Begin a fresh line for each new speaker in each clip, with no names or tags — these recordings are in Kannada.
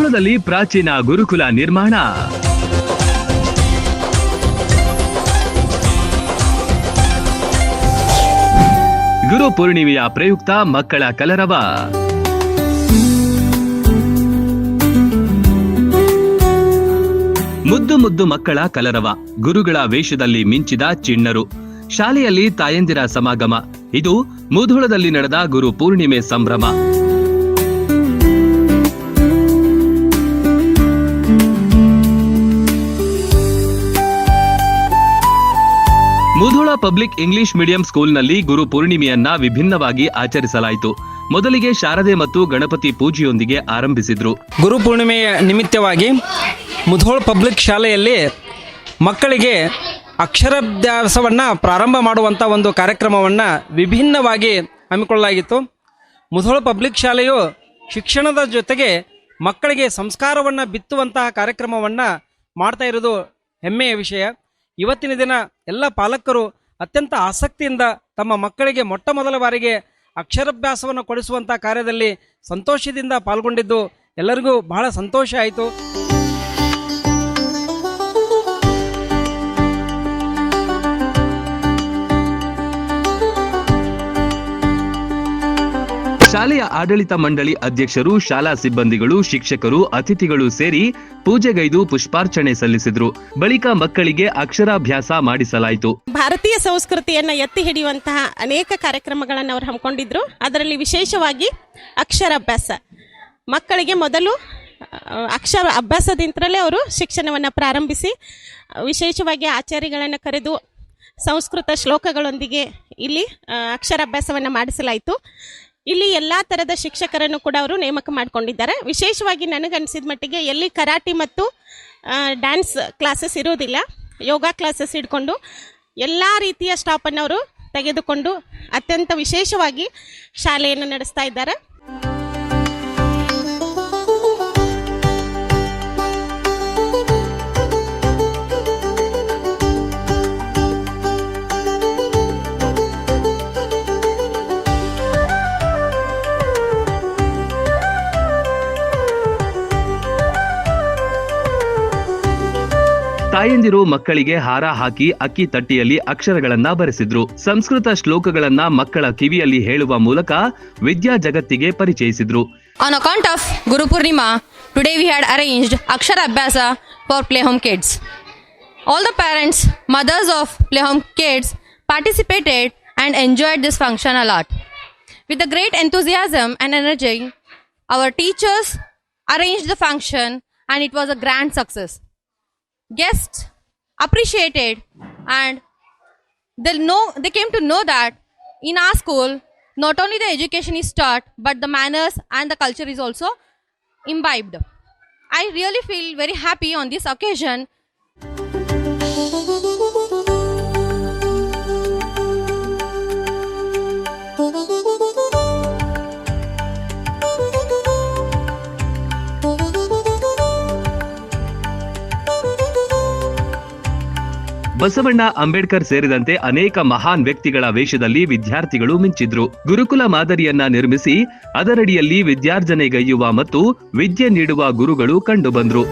ಮುಧೋಳದಲ್ಲಿ ಪ್ರಾಚೀನ ಗುರುಕುಲ ನಿರ್ಮಾಣ. ಗುರು ಪೂರ್ಣಿಮೆಯ ಪ್ರಯುಕ್ತ ಮಕ್ಕಳ ಕಲರವ. ಮುದ್ದು ಮುದ್ದು ಮಕ್ಕಳ ಕಲರವ. ಗುರುಗಳ ವೇಷದಲ್ಲಿ ಮಿಂಚಿದ ಚಿಣ್ಣರು. ಶಾಲೆಯಲ್ಲಿ ತಾಯಂದಿರ ಸಮಾಗಮ. ಇದು ಮುಧೋಳದಲ್ಲಿ ನಡೆದ ಗುರು ಪೂರ್ಣಿಮೆ ಸಂಭ್ರಮ. ಮುಧೋಳ ಪಬ್ಲಿಕ್ ಇಂಗ್ಲಿಷ್ ಮೀಡಿಯಂ ಸ್ಕೂಲ್ನಲ್ಲಿ ಗುರು ಪೂರ್ಣಿಮೆಯನ್ನ ವಿಭಿನ್ನವಾಗಿ ಆಚರಿಸಲಾಯಿತು. ಮೊದಲಿಗೆ ಶಾರದೆ ಮತ್ತು ಗಣಪತಿ ಪೂಜೆಯೊಂದಿಗೆ ಆರಂಭಿಸಿದ್ರು.
ಗುರು ಪೂರ್ಣಿಮೆಯ ನಿಮಿತ್ತವಾಗಿ ಮುಧೋಳ ಪಬ್ಲಿಕ್ ಶಾಲೆಯಲ್ಲಿ ಮಕ್ಕಳಿಗೆ ಅಕ್ಷರಾಭ್ಯಾಸವನ್ನು ಪ್ರಾರಂಭ ಮಾಡುವಂಥ ಒಂದು ಕಾರ್ಯಕ್ರಮವನ್ನು ವಿಭಿನ್ನವಾಗಿ ಹಮ್ಮಿಕೊಳ್ಳಲಾಗಿತ್ತು. ಮುಧೋಳ ಪಬ್ಲಿಕ್ ಶಾಲೆಯು ಶಿಕ್ಷಣದ ಜೊತೆಗೆ ಮಕ್ಕಳಿಗೆ ಸಂಸ್ಕಾರವನ್ನು ಬಿತ್ತುವಂತಹ ಕಾರ್ಯಕ್ರಮವನ್ನು ಮಾಡ್ತಾ ಇರೋದು ಹೆಮ್ಮೆಯ ವಿಷಯ. ಇವತ್ತಿನ ದಿನ ಎಲ್ಲ ಪಾಲಕರು ಅತ್ಯಂತ ಆಸಕ್ತಿಯಿಂದ ತಮ್ಮ ಮಕ್ಕಳಿಗೆ ಮೊಟ್ಟ ಮೊದಲ ಬಾರಿಗೆ ಅಕ್ಷರಾಭ್ಯಾಸವನ್ನು ಕೊಡಿಸುವಂಥ ಕಾರ್ಯದಲ್ಲಿ ಸಂತೋಷದಿಂದ ಪಾಲ್ಗೊಂಡಿದ್ದು ಎಲ್ಲರಿಗೂ ಬಹಳ ಸಂತೋಷ ಆಯಿತು.
ಶಾಲೆಯ ಆಡಳಿತ ಮಂಡಳಿ ಅಧ್ಯಕ್ಷರು, ಶಾಲಾ ಸಿಬ್ಬಂದಿಗಳು, ಶಿಕ್ಷಕರು, ಅತಿಥಿಗಳು ಸೇರಿ ಪೂಜೆಗೈದು ಪುಷ್ಪಾರ್ಚನೆ ಸಲ್ಲಿಸಿದ್ರು. ಬಳಿಕ ಮಕ್ಕಳಿಗೆ ಅಕ್ಷರಾಭ್ಯಾಸ ಮಾಡಿಸಲಾಯಿತು.
ಭಾರತೀಯ ಸಂಸ್ಕೃತಿಯನ್ನ ಎತ್ತಿ ಹಿಡಿಯುವಂತಹ ಅನೇಕ ಕಾರ್ಯಕ್ರಮಗಳನ್ನು ಅವರು ಹಮ್ಮಿಕೊಂಡಿದ್ರು. ಅದರಲ್ಲಿ ವಿಶೇಷವಾಗಿ ಅಕ್ಷರಾಭ್ಯಾಸ. ಮಕ್ಕಳಿಗೆ ಮೊದಲು ಅಕ್ಷರ ಅಭ್ಯಾಸದಿಂದಲೇ ಅವರು ಶಿಕ್ಷಣವನ್ನು ಪ್ರಾರಂಭಿಸಿ ವಿಶೇಷವಾಗಿ ಆಚಾರ್ಯಗಳನ್ನು ಕರೆದು ಸಂಸ್ಕೃತ ಶ್ಲೋಕಗಳೊಂದಿಗೆ ಇಲ್ಲಿ ಅಕ್ಷರಾಭ್ಯಾಸವನ್ನು ಮಾಡಿಸಲಾಯಿತು. ಇಲ್ಲಿ ಎಲ್ಲ ಥರದ ಶಿಕ್ಷಕರನ್ನು ಕೂಡ ಅವರು ನೇಮಕ ಮಾಡಿಕೊಂಡಿದ್ದಾರೆ. ವಿಶೇಷವಾಗಿ ನನಗನ್ಸಿದ ಮಟ್ಟಿಗೆ ಎಲ್ಲಿ ಕರಾಟೆ ಮತ್ತು ಡ್ಯಾನ್ಸ್ ಕ್ಲಾಸಸ್ ಇರೋದಿಲ್ಲ, ಯೋಗ ಕ್ಲಾಸಸ್ ಹಿಡ್ಕೊಂಡು ಎಲ್ಲ ರೀತಿಯ ಸ್ಟಾಫನ್ನು ಅವರು ತೆಗೆದುಕೊಂಡು ಅತ್ಯಂತ ವಿಶೇಷವಾಗಿ ಶಾಲೆಯನ್ನು ನಡೆಸ್ತಾ ಇದ್ದಾರೆ.
ತಾಯಂದಿರು ಮಕ್ಕಳಿಗೆ ಹಾರ ಹಾಕಿ ಅಕ್ಕಿ ತಟ್ಟಿಯಲ್ಲಿ ಅಕ್ಷರಗಳನ್ನ ಬರೆಸಿದ್ರು. ಸಂಸ್ಕೃತ ಶ್ಲೋಕಗಳನ್ನ ಮಕ್ಕಳ ಕಿವಿಯಲ್ಲಿ ಹೇಳುವ ಮೂಲಕ ವಿದ್ಯಾ ಜಗತ್ತಿಗೆ ಪರಿಚಯಿಸಿದ್ರು.
On account of Guru Purnima, today we had arranged Akshara Abhyasa for Playhome kids. All the parents, mothers of Playhome kids participated and enjoyed this function a lot. With a great enthusiasm and energy, our teachers arranged the function and it was a grand success. Guests appreciated and they came to know that in our school not only the education is taught but the manners and the culture is also imbibed. I really feel very happy on this occasion.
Basavanna, Ambedkar ಸೇರಿದಂತೆ ಅನೇಕ ಮಹಾನ್ ವ್ಯಕ್ತಿಗಳ ವೇಷದಲ್ಲಿ ವಿದ್ಯಾರ್ಥಿಗಳು ಮಿಂಚಿದ್ರು. ಗುರುಕುಲ ಮಾದರಿಯನ್ನ ನಿರ್ಮಿಸಿ ಅದರಡಿಯಲ್ಲಿ ವಿದ್ಯಾರ್ಜನೆಗೈಯುವ ಮತ್ತು ವಿದ್ಯೆ ನೀಡುವ ಗುರುಗಳು ಕಂಡುಬಂದ್ರು.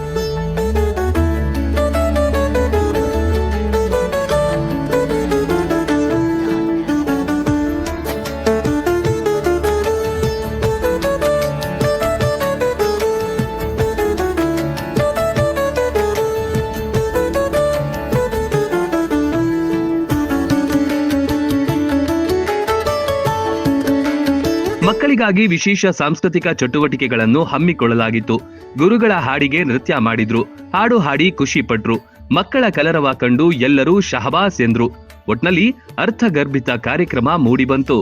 ಮಕ್ಕಳಿಗಾಗಿ ವಿಶೇಷ ಸಾಂಸ್ಕೃತಿಕ ಚಟುವಟಿಕೆಗಳನ್ನು ಹಮ್ಮಿಕೊಳ್ಳಲಾಗಿತ್ತು. ಗುರುಗಳ ಹಾಡಿಗೆ ನೃತ್ಯ ಮಾಡಿದ್ರು. ಹಾಡು ಹಾಡಿ ಖುಷಿ ಪಟ್ರು. ಮಕ್ಕಳ ಕಲರವ ಕಂಡು ಎಲ್ಲರೂ ಶಹಬಾಸ್ ಎಂದ್ರು. ಒಟ್ನಲ್ಲಿ ಅರ್ಥಗರ್ಭಿತ ಕಾರ್ಯಕ್ರಮ ಮೂಡಿಬಂತು.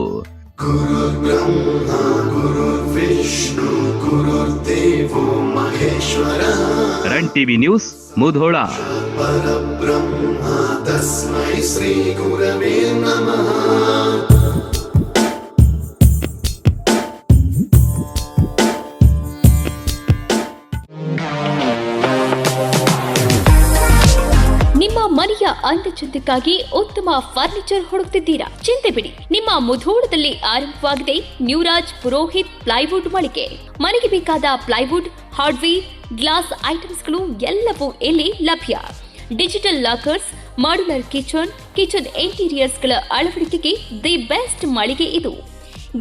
Run TV news, Mudhol.
ಮನೆಯ ಅಂದಚಂದಕ್ಕಾಗಿ ಉತ್ತಮ ಫರ್ನಿಚರ್ ಹುಡುಕ್ತಿದ್ದೀರಾ? ಚಿಂತೆ ಬಿಡಿ, ನಿಮ್ಮ ಮುಧೋಳದಲ್ಲಿ ಆರಂಭವಾಗಿದೆ ನ್ಯೂರಾಜ್ ಪುರೋಹಿತ್ ಪ್ಲೈವುಡ್ ಮಳಿಗೆ. ಮನೆಗೆ ಬೇಕಾದ ಪ್ಲೈವುಡ್, ಹಾರ್ಡ್ವೇರ್, ಗ್ಲಾಸ್ ಐಟಮ್ಸ್ಗಳು ಎಲ್ಲವೂ ಇಲ್ಲಿ ಲಭ್ಯ. ಡಿಜಿಟಲ್ ಲಾಕರ್ಸ್, ಮಾಡ್ಯುಲರ್ ಕಿಚನ್ ಇಂಟೀರಿಯರ್ಸ್ಗಳ ಅಳವಡಿಕೆಗೆ ದಿ ಬೆಸ್ಟ್ ಮಳಿಗೆ ಇದು.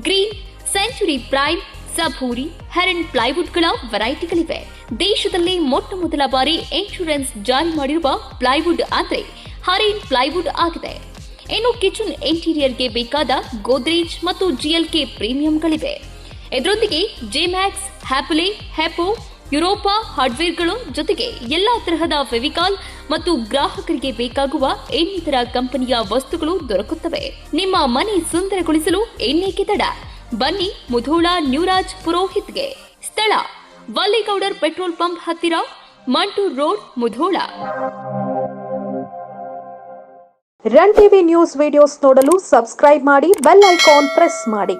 Green, Century Prime, Saburi, Heron ಪ್ಲೈವುಡ್ಗಳ ವೆರೈಟಿಗಳಿವೆ. ದೇಶದಲ್ಲಿ ಮೊಟ್ಟ ಮೊದಲ ಬಾರಿ ಇನ್ಶೂರೆನ್ಸ್ ಜಾರಿ ಮಾಡಿರುವ ಪ್ಲೈವುಡ್ ಅಂದ್ರೆ ಹರಿನ್ ಪ್ಲೈವುಡ್ ಆಗಿದೆ. ಇನ್ನು ಕಿಚನ್ ಇಂಟೀರಿಯರ್ಗೆ ಬೇಕಾದ ಗೋದ್ರೇಜ್ ಮತ್ತು GLK ಪ್ರೀಮಿಯಂಗಳಿವೆ. ಇದರೊಂದಿಗೆ ಜೆಮ್ಯಾಕ್ಸ್, ಹ್ಯಾಪಲೆ, ಹೆಪೋ, ಯುರೋಪಾ ಹಾರ್ಡ್ವೇರ್ಗಳು ಜೊತೆಗೆ ಎಲ್ಲಾ ತರಹದ ಫೆವಿಕಾಲ್ ಮತ್ತು ಗ್ರಾಹಕರಿಗೆ ಬೇಕಾಗುವ ಇನ್ನಿತರ ಕಂಪನಿಯ ವಸ್ತುಗಳು ದೊರಕುತ್ತವೆ. ನಿಮ್ಮ ಮನೆ ಸುಂದರಗೊಳಿಸಲು ಇನ್ನೇಕೆ ತಡ? ಬನ್ನಿ ಮುಧೋಳ ನ್ಯೂರಾಜ್ ಪುರೋಹಿತ್ಗೆ. ಸ್ಥಳ ವಲ್ಲಿಗೌಡರ್ ಪೆಟ್ರೋಲ್ ಪಂಪ್ ಹತ್ತಿರ, Mantur road, Mudhol.
Run TV news videos ನೋಡಲು ಸಬ್ಸ್ಕ್ರೈಬ್ ಮಾಡಿ, ಬೆಲ್ ಐಕಾನ್ ಪ್ರೆಸ್ ಮಾಡಿ.